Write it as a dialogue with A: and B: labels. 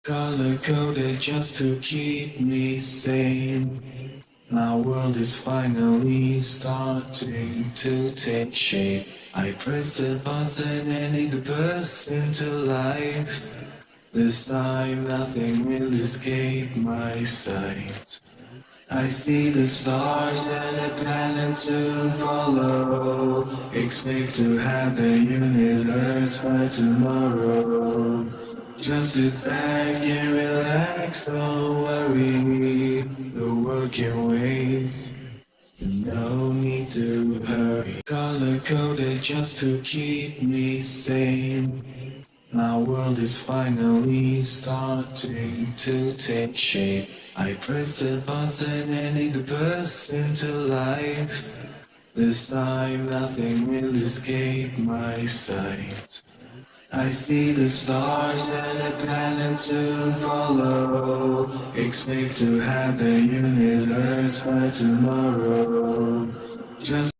A: Color-coded just to keep me sane. My world is finally starting to take shape. I press the button and it bursts into life. This time nothing will escape my sight. I see the stars and the planets soon follow. Expect to have the universe by tomorrow. Just sit back and relax, don't worry. The world can wait. No need to hurry. Color-coded just to keep me sane. My world is finally starting to take shape. I press the button and it bursts into life. This time nothing will escape my sight. I see the stars and the planets soon follow. Expect to have the universe by tomorrow. Just